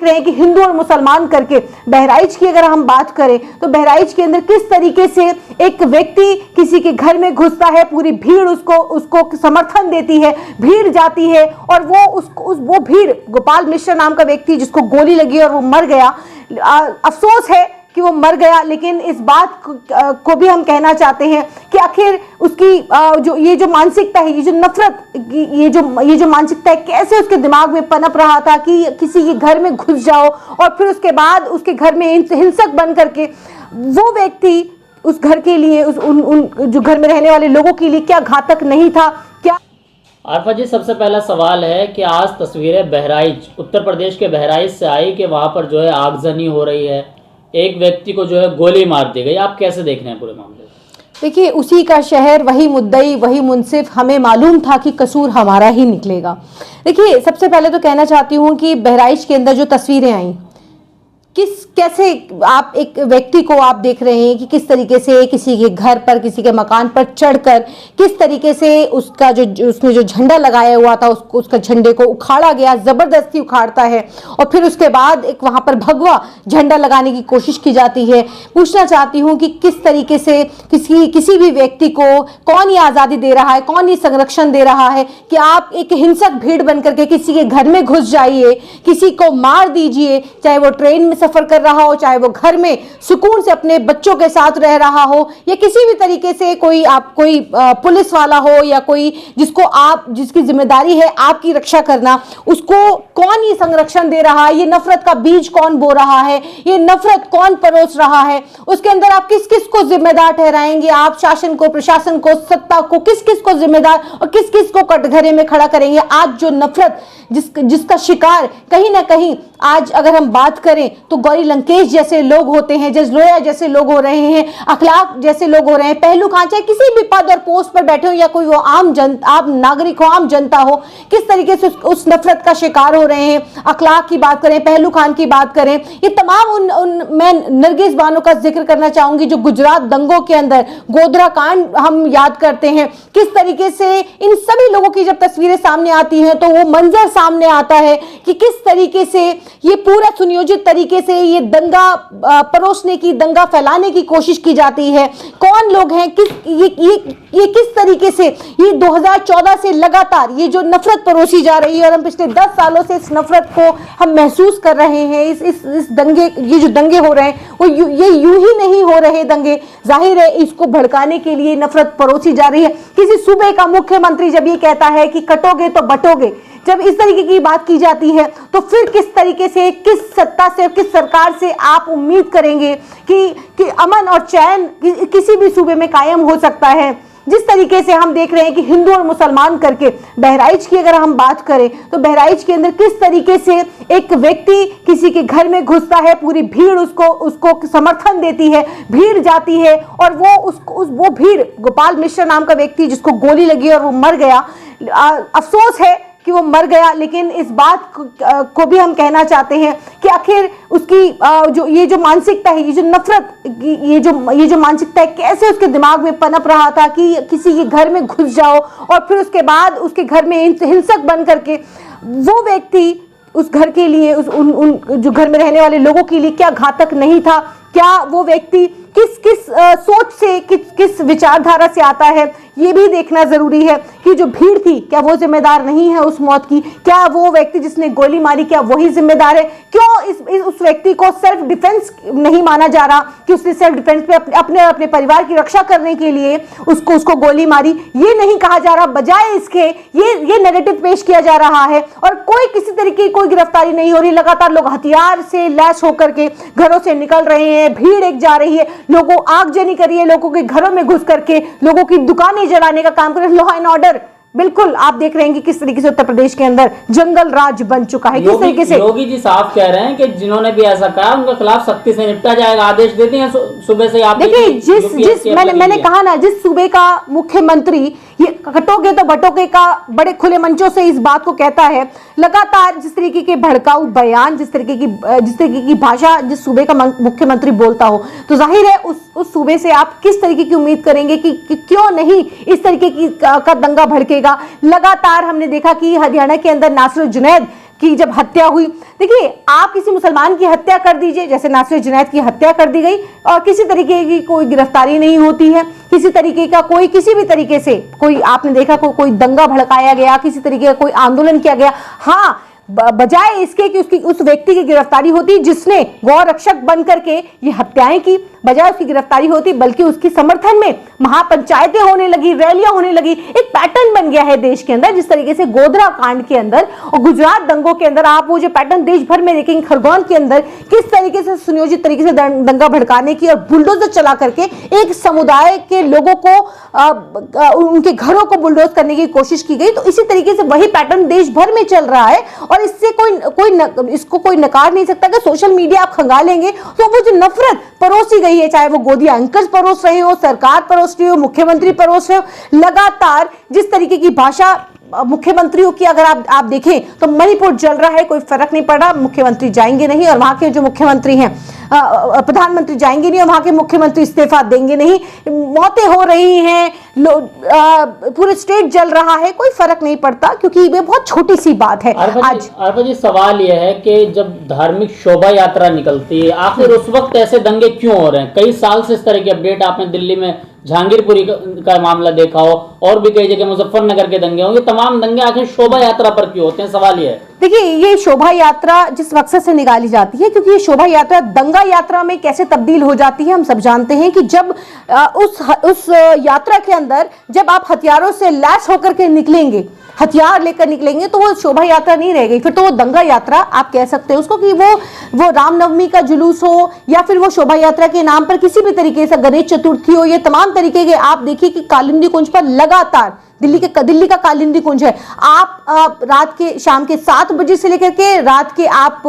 रहे हैं कि हिंदू और मुसलमान करके बहराइच की अगर हम बात करें तो बहराइच के अंदर किस तरीके से एक व्यक्ति किसी के घर में घुसता है, पूरी भीड़ उसको समर्थन देती है, भीड़ जाती है और वो भीड़, गोपाल मिश्रा नाम का व्यक्ति जिसको गोली लगी और वो मर गया। अफसोस है कि वो मर गया, लेकिन इस बात को भी हम कहना चाहते हैं कि आखिर उसकी जो मानसिकता है, ये जो नफरत, ये जो मानसिकता है, कैसे उसके दिमाग में पनप रहा था कि किसी के घर में घुस जाओ और फिर उसके बाद उसके घर में हिंसक बन करके वो व्यक्ति उस घर के लिए, उन जो घर में रहने वाले लोगों के लिए क्या घातक नहीं था। क्या आरफा जी, सबसे पहला सवाल है कि आज तस्वीरें बहराइच, उत्तर प्रदेश के बहराइच से आई कि वहाँ पर जो है आगजनी हो रही है, एक व्यक्ति को जो है गोली मार दी गई। आप कैसे देख रहे हैं पूरे मामले? देखिए, उसी का शहर, वही मुद्दई, वही मुंसिफ, हमें मालूम था कि कसूर हमारा ही निकलेगा। देखिए, सबसे पहले तो कहना चाहती हूँ कि बहराइच के अंदर जो तस्वीरें आई, कैसे आप एक व्यक्ति को आप देख रहे हैं कि किस तरीके से किसी के घर पर, किसी के मकान पर चढ़कर किस तरीके से उसका उसने जो झंडा लगाया हुआ था उसका झंडे को उखाड़ा गया, जबरदस्ती उखाड़ता है और फिर उसके बाद एक वहां पर भगवा झंडा लगाने की कोशिश की जाती है। पूछना चाहती हूं कि किस तरीके से किसी भी व्यक्ति को कौन ये आज़ादी दे रहा है, कौन ये संरक्षण दे रहा है कि आप एक हिंसक भीड़ बनकर के किसी के घर में घुस जाइए, किसी को मार दीजिए, चाहे वो ट्रेन में सफर कर रहा हो, चाहे वो घर में सुकून से अपने बच्चों के साथ रह रहा हो, या किसी भी तरीके से कोई पुलिस वाला हो या कोई जिसकी जिम्मेदारी है आपकी रक्षा करना, उसको कौन ये संरक्षण दे रहा है, ये नफरत का बीज कौन बो रहा है, ये नफरत कौन परोस रहा है, उसके अंदर आप किस किस को जिम्मेदार ठहराएंगे? आप शासन को, प्रशासन को, सत्ता को, किस किस को जिम्मेदार और किस किस को कटघरे में खड़ा करेंगे? आज जो नफरत जिसका शिकार कहीं ना कहीं, आज अगर हम बात करें तो गौरी लंकेश जैसे लोग होते हैं, जज लोया जैसे लोग हो रहे हैं, अखलाक जैसे लोग हो रहे हैं, पहलू खान चाहे किसी भी पद और पोस्ट पर बैठे हो या कोई वो आम नागरिक हो, आम जनता हो, किस तरीके से उस नफरत का शिकार हो रहे हैं। अखलाक की बात करें, पहलू खान की बात करें, ये तमाम मैं नरगिस बानो का जिक्र करना चाहूंगी जो गुजरात दंगों के अंदर गोधरा कांड हम याद करते हैं, किस तरीके से इन सभी लोगों की जब तस्वीरें सामने आती हैं तो वो मंजर सामने आता है कि किस तरीके से ये पूरा सुनियोजित तरीके से ये दंगा परोसने की, दंगा फैलाने की कोशिश की जाती है। कौन लोग हैं, ये किस तरीके से ये 2014 से लगातार ये जो नफरत परोसी जा रही है और हम पिछले 10 सालों से इस नफरत को हम महसूस कर रहे हैं। इस दंगे, ये जो दंगे हो रहे हैं वो ये यूं ही नहीं हो रहे दंगे, जाहिर है इसको भड़काने के लिए नफरत परोसी जा रही है। किसी सूबे का मुख्यमंत्री जब ये कहता है कि कटोगे तो बटोगे, जब इस तरीके की बात की जाती है तो फिर किस तरीके से, किस सत्ता से, किस सरकार से आप उम्मीद करेंगे कि अमन और चैन किसी भी सूबे में कायम हो सकता है? जिस तरीके से हम देख रहे हैं कि हिंदू और मुसलमान करके बहराइच की अगर हम बात करें तो बहराइच के अंदर किस तरीके से एक व्यक्ति किसी के घर में घुसता है, पूरी भीड़ उसको समर्थन देती है, भीड़ जाती है और वो भीड़, गोपाल मिश्रा नाम का व्यक्ति जिसको गोली लगी और वो मर गया। अफसोस है कि वो मर गया, लेकिन इस बात को भी हम कहना चाहते हैं कि आखिर उसकी ये जो मानसिकता है, ये जो नफरत, ये जो मानसिकता है, कैसे उसके दिमाग में पनप रहा था कि किसी के घर में घुस जाओ और फिर उसके बाद उसके घर में हिंसक बन करके वो व्यक्ति उस घर के लिए, उन जो घर में रहने वाले लोगों के लिए क्या घातक नहीं था? क्या वो व्यक्ति किस सोच से, किस विचारधारा से आता है, ये भी देखना जरूरी है कि जो भीड़ थी क्या वो जिम्मेदार नहीं है उस मौत की? क्या वो व्यक्ति जिसने गोली मारी क्या वही जिम्मेदार है? क्यों उस व्यक्ति को सेल्फ डिफेंस नहीं माना जा रहा कि उसने सेल्फ डिफेंस पे अपने परिवार की रक्षा करने के लिए उसको गोली मारी? ये नहीं कहा जा रहा, बजाय इसके ये नैरेटिव पेश किया जा रहा है और किसी तरीके की कोई गिरफ्तारी नहीं हो रही। लगातार लोग हथियार से लैस होकर के घरों से निकल रहे हैं, भीड़ एक जा रही है, लोगों आगजनी करी है, लोगों के घरों में घुस करके लोगों की दुकानें जलाने का काम कर रहे हैं। लॉ एंड ऑर्डर बिल्कुल आप देख रहे हैं कि किस तरीके से उत्तर प्रदेश के अंदर जंगल राज बन चुका है। किस तरीके से योगी जी साफ कह रहे हैं कि जिन्होंने भी ऐसा कहा उनके खिलाफ सख्ती से निपटा जाएगा, आदेश देते हैं सुबह से। आप देखिए, मैंने कहा ना, जिस सूबे का मुख्यमंत्री ये कटोगे तो बटोगे का बड़े खुले मंचों से इस बात को कहता है, लगातार जिस तरीके के भड़काऊ बयान, जिस तरीके की भाषा जिस सूबे का मुख्यमंत्री बोलता हो, तो जाहिर है उस सूबे से आप किस तरीके की उम्मीद करेंगे कि क्यों नहीं इस तरीके का दंगा भड़केगा। लगातार हमने देखा कि हरियाणा के अंदर नासिर जुनैद की जब हत्या हुई, देखिए आप किसी मुसलमान की हत्या कर दीजिए, जैसे नासिर जुनैद की हत्या कर दी गई और किसी तरीके की कोई गिरफ्तारी नहीं होती है, किसी तरीके का कोई किसी भी तरीके से कोई आपने देखा कोई दंगा भड़काया गया, किसी तरीके का कोई आंदोलन किया गया, हाँ बजाय इसके कि उसकी उस व्यक्ति की गिरफ्तारी होती जिसने गौ रक्षक बन करके ये हत्याएं की, बजाय उसकी गिरफ्तारी होती बल्कि उसके समर्थन में महापंचायतें होने लगी, रैलियां होने लगी। एक पैटर्न बन गया है देश के अंदर, जिस तरीके से गोधरा कांड के अंदर और गुजरात दंगों के अंदर आप वो जो पैटर्न देश भर में देखेंगे, खरगोन के अंदर किस तरीके से सुनियोजित तरीके से दंगा भड़काने की और बुलडोजर चला करके एक समुदाय के लोगों को उनके घरों को बुलडोज करने की कोशिश की गई। तो इसी तरीके से वही पैटर्न देश भर में चल रहा है और इससे इसको कोई नकार नहीं सकता कि सोशल मीडिया आप खंगालेंगे तो वो जो नफरत परोसी गई है, चाहे वो गोदी एंकर्स परोस रहे हो, सरकार परोस रही हो, मुख्यमंत्री परोस रहे हो, लगातार जिस तरीके की भाषा मुख्यमंत्रियों की अगर आप देखें तो मणिपुर जल रहा है, कोई फर्क नहीं पड़ रहा, मुख्यमंत्री जाएंगे नहीं और वहां के जो मुख्यमंत्री हैं प्रधानमंत्री जाएंगे नहीं और वहां के मुख्यमंत्री इस्तीफा देंगे नहीं, मौतें हो रही हैं, पूरे स्टेट जल रहा है, कोई फर्क नहीं पड़ता क्योंकि ये बहुत छोटी सी बात है। आज जी सवाल यह है कि जब धार्मिक शोभा यात्रा निकलती है आखिर उस वक्त ऐसे दंगे क्यों हो रहे हैं? कई साल से इस तरह की अपडेट आपने दिल्ली में जहांगीरपुरी का मामला देखा हो और भी कई जगह मुजफ्फरनगर के दंगे होंगे, तमाम दंगे आखिर शोभा यात्रा पर क्यों होते हैं? सवाल ये है। देखिए ये शोभा यात्रा जिस मकसद से निकाली जाती है, क्योंकि ये शोभा यात्रा दंगा यात्रा में कैसे तब्दील हो जाती है हम सब जानते हैं कि जब उस यात्रा के अंदर जब आप हथियारों से लैस होकर के निकलेंगे, हथियार लेकर निकलेंगे तो वो शोभा यात्रा नहीं रह गई, फिर तो वो दंगा यात्रा आप कह सकते हैं उसको कि वो रामनवमी का जुलूस हो या फिर वो शोभा यात्रा के नाम पर किसी भी तरीके से गणेश चतुर्थी हो, ये तमाम तरीके के आप देखिए कि कालिंदी कुंज पर लगातार दिल्ली का कालिंदी कुंज है, आप रात के शाम के 7 बजे से लेकर के रात के आप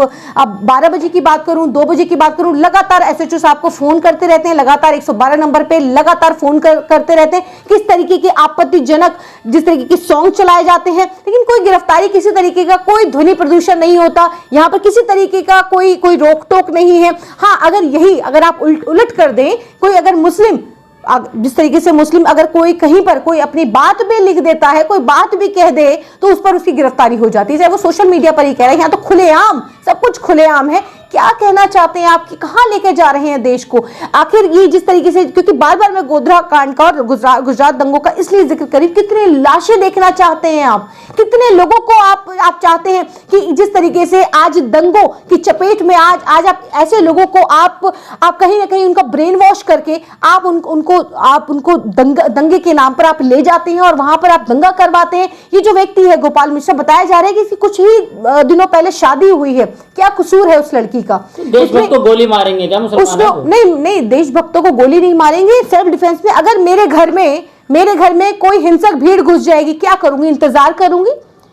12 बजे की बात करूं, 2 बजे की बात करूं, लगातार एसएचओ साहब को फोन करते रहते हैं, लगातार 112 नंबर पे लगातार फोन करते रहते हैं, किस तरीके के आपत्तिजनक जिस तरीके के सॉन्ग चलाए जाते हैं, लेकिन कोई गिरफ्तारी किसी तरीके का कोई ध्वनि प्रदूषण नहीं होता, यहाँ पर किसी तरीके का कोई रोक टोक नहीं है। हाँ अगर आप उलट कर दें, कोई अगर मुस्लिम जिस तरीके से मुस्लिम अगर कोई कहीं पर कोई अपनी बात भी लिख देता है, कोई बात भी कह दे तो उस पर उसकी गिरफ्तारी हो जाती है, चाहे वो सोशल मीडिया पर ही कह रहे हैं, यहाँ तो खुलेआम सब कुछ खुलेआम है। क्या कहना चाहते हैं आप कि कहां लेके जा रहे हैं देश को? आखिर ये जिस तरीके से, क्योंकि बार बार मैं गोधरा कांड का और गुजरात दंगों का इसलिए जिक्र करी, कितने लाशें देखना चाहते हैं आप, कितने लोगों को आप चाहते हैं कि जिस तरीके से आज दंगों की चपेट में आज आप ऐसे लोगों को आप कहीं ना कहीं उनका ब्रेन वॉश करके आप उनको दंगे के नाम पर आप ले जाते हैं और वहां पर आप दंगा करवाते हैं। ये जो व्यक्ति है गोपाल मिश्रा, बताया जा रहा है कि इसकी कुछ ही दिनों पहले शादी हुई है, क्या कसूर है उस लड़की का? देशभक्त को गोली मारेंगे क्या मुसलमानों को? नहीं देशभक्तों को गोली नहीं मारेंगे, सेल्फ डिफेंस में। अगर मेरे घर में कोई हिंसक भीड़ घुस जाएगी, क्या करूंगी? इंतजार करूंगी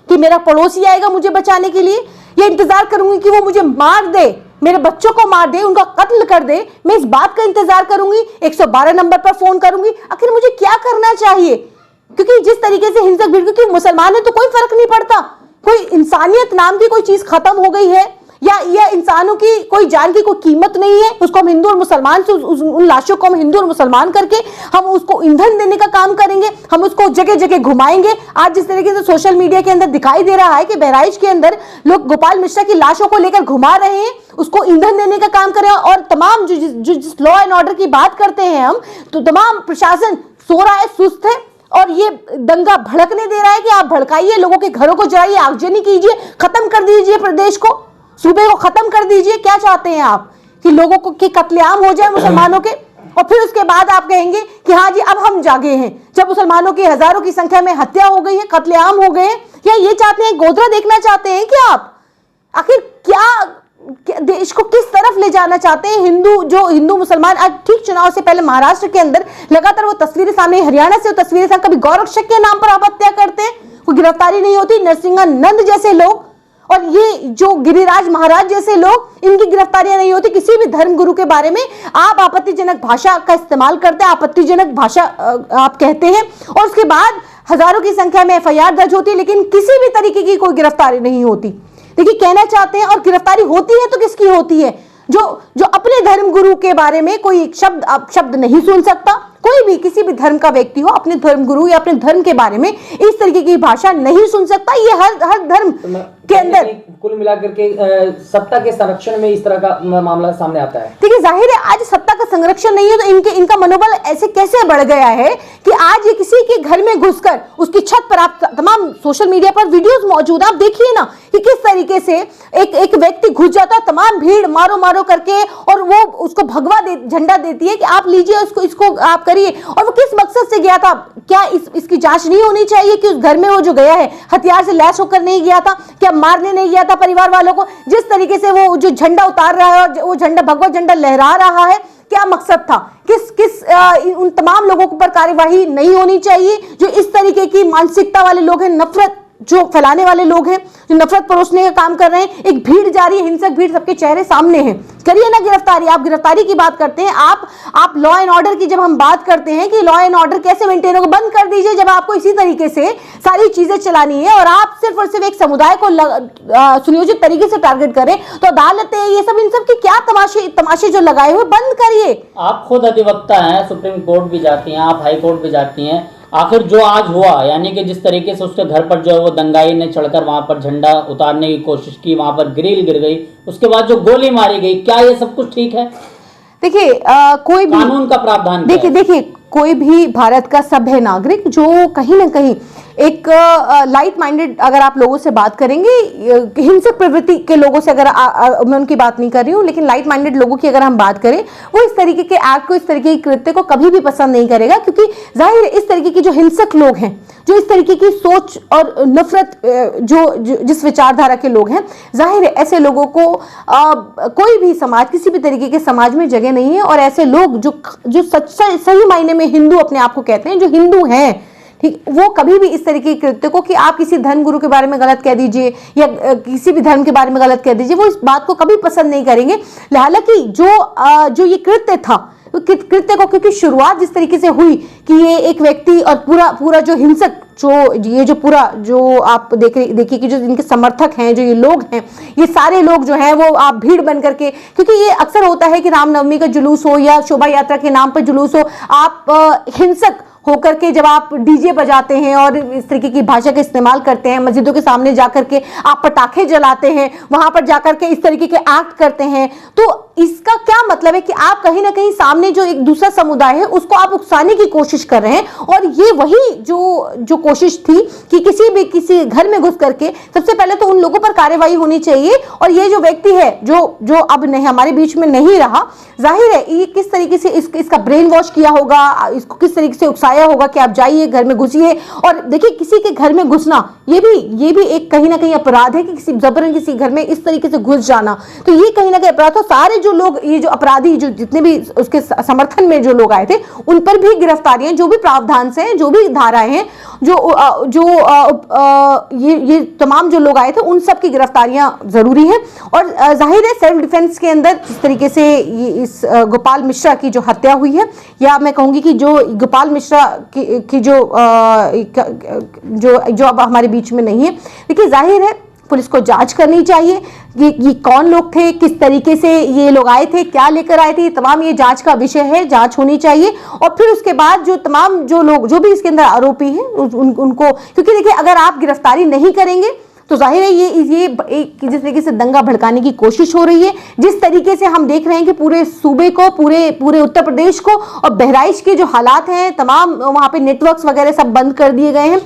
कि मेरा पड़ोसी आएगा मुझे बचाने के लिए, या इंतजार करूंगी कि वो मुझे मार दे, मेरे बच्चों को मार दे, उनका कत्ल कर दे? मैं इस बात का इंतजार करूंगी, 112 नंबर पर फोन करूंगी? आखिर मुझे क्या करना चाहिए? क्योंकि जिस तरीके से हिंसक भीड़, क्योंकि मुसलमान है तो कोई फर्क नहीं पड़ता, कोई इंसानियत नाम की कोई चीज खत्म हो गई है या इंसानों की कोई जान की कोई कीमत नहीं है, उसको हम हिंदू और मुसलमान से उन लाशों को हम हिंदू और मुसलमान करके हम उसको ईंधन देने का काम करेंगे, हम उसको जगह जगह घुमाएंगे। आज जिस तरीके से सोशल मीडिया के अंदर दिखाई दे रहा है कि बहराइच के अंदर लोग गोपाल मिश्रा की लाशों को लेकर घुमा रहे हैं, उसको ईंधन देने का काम कर रहे हैं और तमाम जो जिस लॉ एंड ऑर्डर की बात करते हैं हम, तो तमाम प्रशासन सो रहा है, सुस्त है और ये दंगा भड़कने दे रहा है कि आप भड़काइए, लोगों के घरों को जलाइए, आगजनी कीजिए, खत्म कर दीजिए प्रदेश को, सूबे को खत्म कर दीजिए। क्या चाहते हैं आप कि लोगों को के कत्लेआम हो जाए मुसलमानों के, और फिर उसके बाद आप कहेंगे कि हाँ जी अब हम जागे हैं, जब मुसलमानों की हजारों की संख्या में हत्या हो गई है, कत्लेआम हो गए हैं? या ये चाहते हैं, गोधरा देखना चाहते हैं क्या आप? आखिर क्या देश को किस तरफ ले जाना चाहते हैं? हिंदू मुसलमान, आज ठीक चुनाव से पहले महाराष्ट्र के अंदर लगातार वो तस्वीरें सामने, हरियाणा से वो तस्वीरें सामने, कभी गौरक्षक के नाम पर आप हत्या करते हैं, कोई गिरफ्तारी नहीं होती, नरसिंहानंद जैसे लोग और ये जो गिरिराज महाराज जैसे लोग, इनकी गिरफ्तारियां नहीं होती। किसी भी धर्म गुरु के बारे में आप आपत्तिजनक भाषा का इस्तेमाल करते हैं, आपत्तिजनक भाषा आप कहते हैं और उसके बाद हजारों की संख्या में एफआईआर दर्ज होती है, लेकिन किसी भी तरीके की कोई गिरफ्तारी नहीं होती। देखिए कहना चाहते हैं, और गिरफ्तारी होती है तो किसकी होती है? जो जो अपने धर्म गुरु के बारे में कोई एक शब्द नहीं सुन सकता, कोई भी किसी भी धर्म का व्यक्ति हो अपने धर्म गुरु या अपने धर्म के बारे में इस तरीके की भाषा नहीं सुन सकता। ये हर धर्म के अंदर कुल मिलाकर के सत्ता के संरक्षण में इस तरह का मामला सामने आता है। देखिए जाहिर है आज सत्ता का संरक्षण नहीं है तो इनका मनोबल ऐसे कैसे बढ़ गया है कि आज ये किसी के घर में घुसकर उसकी छत पर, आप तमाम सोशल मीडिया पर वीडियोस मौजूद है, आप देखिए ना कि किस तरीके से एक व्यक्ति घुस जाता है, तमाम भीड़ मारो मारो करके, और वो उसको भगवा झंडा देती है कि आप लीजिए इसको आप करिए। और वो किस मकसद से गया था? क्या इसकी जांच नहीं होनी चाहिए कि उस घर में वो जो गया है हथियार से लैस होकर नहीं गया था? क्या मारने नहीं गया था परिवार वालों को? जिस तरीके से वो जो झंडा उतार रहा है और वो झंडा भगवा झंडा लहरा रहा है, क्या मकसद था? उन तमाम लोगों पर कार्यवाही नहीं होनी चाहिए जो इस तरीके की मानसिकता वाले लोग हैं, नफरत जो फैलाने वाले लोग हैं, जो नफरत परोसने का काम कर रहे हैं। एक भीड़ जारी है, हिंसक भीड़ सबके चेहरे सामने है, करिए ना गिरफ्तारी। आप गिरफ्तारी की बात करते हैं, आप लॉ एंड ऑर्डर की जब हम बात करते हैं कि लॉ एंड ऑर्डर कैसे मेंटेन होगा, बंद कर दीजिए। जब आपको इसी तरीके से सारी चीजें चलानी है और आप सिर्फ और सिर्फ एक समुदाय को सुनियोजित तरीके से टारगेट करें, तो अदालतें ये सब इन सब की क्या तमाशे जो लगाए हुए बंद करिए। आप खुद अधिवक्ता हैं, सुप्रीम कोर्ट भी जाती हैं, आप हाई कोर्ट भी जाती हैं। आखिर जो आज हुआ, यानी कि जिस तरीके से उसके घर पर जो है वो दंगाई ने चढ़कर वहां पर झंडा उतारने की कोशिश की, वहां पर ग्रिल गिर गई, उसके बाद जो गोली मारी गई, क्या ये सब कुछ ठीक है? देखिए कोई भी कानून का प्रावधान देखिए कोई भी भारत का सभ्य नागरिक जो कहीं ना कहीं एक लाइट माइंडेड, अगर आप लोगों से बात करेंगे, हिंसक प्रवृत्ति के लोगों से, अगर मैं उनकी बात नहीं कर रही हूँ, लेकिन लाइट माइंडेड लोगों की अगर हम बात करें, वो इस तरीके के एक्ट को, इस तरीके के कृत्य को कभी भी पसंद नहीं करेगा। क्योंकि जाहिर है इस तरीके की जो हिंसक लोग हैं, जो इस तरीके की सोच और नफरत जिस विचारधारा के लोग हैं, जाहिर है ऐसे लोगों को कोई भी समाज, किसी भी तरीके के समाज में जगह नहीं है। और ऐसे लोग जो सही मायने में हिंदू अपने आप को कहते हैं, जो हिंदू हैं, ठीक, वो कभी भी इस तरीके के कृत्य को, कि आप किसी धर्म गुरु के बारे में गलत कह दीजिए या किसी भी धर्म के बारे में गलत कह दीजिए, वो इस बात को कभी पसंद नहीं करेंगे। हालांकि जो ये कृत्य था, कृत्य को, क्योंकि शुरुआत जिस तरीके से हुई कि ये एक व्यक्ति और पूरा जो हिंसक, जो आप देखिए कि जो इनके समर्थक हैं, जो ये लोग हैं, ये सारे लोग जो हैं वो आप भीड़ बन करके, क्योंकि ये अक्सर होता है कि रामनवमी का जुलूस हो या शोभा यात्रा के नाम पर जुलूस हो, आप हिंसक होकर के जब आप डीजे बजाते हैं और इस तरीके की भाषा का इस्तेमाल करते हैं, मस्जिदों के सामने जाकर के आप पटाखे जलाते हैं, वहां पर जाकर के इस तरीके के एक्ट करते हैं, तो इसका क्या मतलब है कि आप कहीं ना कहीं सामने जो एक दूसरा समुदाय है उसको आप उकसाने की कोशिश कर रहे हैं। और ये वही जो कोशिश थी कि किसी घर में घुस करके, सबसे पहले तो उन लोगों पर कार्रवाई होनी चाहिए। और ये जो व्यक्ति है जो अब नहीं, हमारे बीच में नहीं रहा, जाहिर है ये किस तरीके से इसका ब्रेन वॉश किया होगा, इसको किस तरीके से उकसाया होगा कि आप जाइए घर में घुसिए। और देखिए किसी के घर में घुसना ये भी एक कहीं ना कहीं अपराध है, कि किसी जबरन किसी घर में इस तरीके से घुस जाना, तो ये कहीं ना कहीं अपराध। तो सारे जो लोग, ये जो अपराधी, जो जितने भी उसके समर्थन में जो लोग आए थे, उन पर भी गिरफ्तारियां, जो भी प्रावधान से, जो भी धाराएं हैं, ये तमाम जो लोग आए थे उन सब की गिरफ्तारियां जरूरी है। और जाहिर है सेल्फ डिफेंस के अंदर जिस तरीके से इस गोपाल मिश्रा की जो हत्या हुई है, या मैं कहूंगी कि जो गोपाल मिश्रा की जो अब हमारे बीच में नहीं है, देखिए जाहिर है पुलिस को जांच करनी चाहिए। ये कौन लोग थे, किस तरीके से ये लोग आए थे, क्या लेकर आए थे, ये तमाम ये जांच का विषय है, जांच होनी चाहिए। और फिर उसके बाद जो तमाम जो लोग, जो भी इसके अंदर आरोपी हैं, उनको, क्योंकि देखिए अगर आप गिरफ्तारी नहीं करेंगे तो जाहिर है ये एक जिस तरीके से दंगा भड़काने की कोशिश हो रही है, जिस तरीके से हम देख रहे हैं कि पूरे सूबे को, पूरे उत्तर प्रदेश को, और बहराइच के जो हालात हैं, तमाम वहाँ पे नेटवर्क्स वगैरह सब बंद कर दिए गए हैं,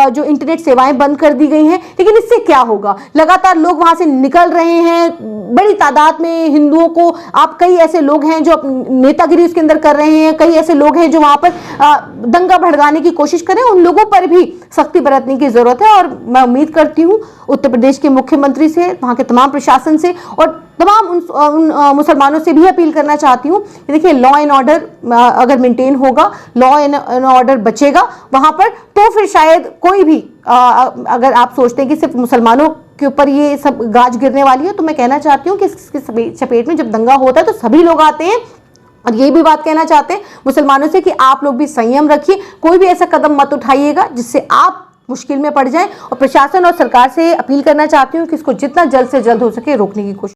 जो इंटरनेट सेवाएं बंद कर दी गई हैं। लेकिन इससे क्या होगा? लगातार लोग वहाँ से निकल रहे हैं, बड़ी तादाद में हिंदुओं को, आप कई ऐसे लोग हैं जो नेतागिरी उसके अंदर कर रहे हैं, कई ऐसे लोग हैं जो वहाँ पर दंगा भड़काने की कोशिश कर रहे हैं, उन लोगों पर भी सख्ती बरतने की जरूरत है। और मैं उम्मीद करती हूँ उत्तर प्रदेश के मुख्यमंत्री से, वहाँ के तमाम प्रशासन से और तमाम उन मुसलमानों से भी अपील करना चाहती हूँ कि देखिए लॉ एंड ऑर्डर अगर मेंटेन होगा, लॉ एंड ऑर्डर बचेगा वहाँ पर, तो फिर शायद कोई भी, अगर आप सोचते हैं कि सिर्फ मुसलमानों के ऊपर ये सब गाज गिरने वाली है, तो मैं कहना चाहती हूँ कि इसके चपेट में जब दंगा होता है तो सभी लोग आते हैं। और ये भी बात कहना चाहते हैं मुसलमानों से कि आप लोग भी संयम रखिए, कोई भी ऐसा कदम मत उठाइएगा जिससे आप मुश्किल में पड़ जाएं। और प्रशासन और सरकार से अपील करना चाहती हूँ कि इसको जितना जल्द से जल्द हो सके रोकने की कोशिश